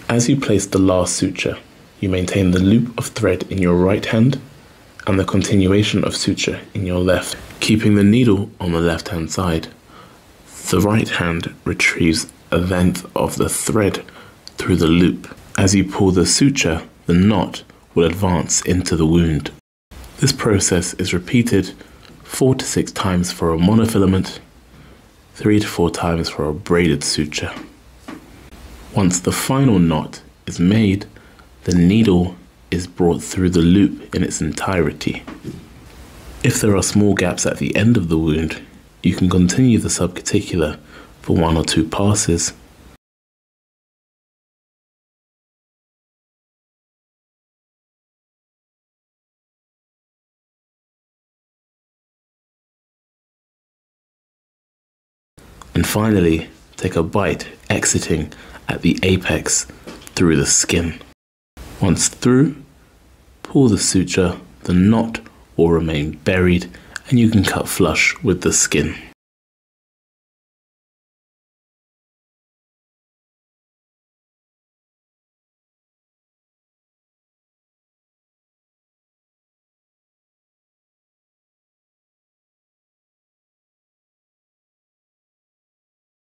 As you place the last suture, you maintain the loop of thread in your right hand and the continuation of suture in your left, keeping the needle on the left hand side. The right hand retrieves a length of the thread through the loop. As you pull the suture, the knot will advance into the wound. This process is repeated 4 to 6 times for a monofilament, 3 to 4 times for a braided suture. Once the final knot is made, the needle is brought through the loop in its entirety. If there are small gaps at the end of the wound, you can continue the subcuticular for 1 or 2 passes. And finally, take a bite exiting at the apex through the skin. Once through, pull the suture, the knot will remain buried and you can cut flush with the skin.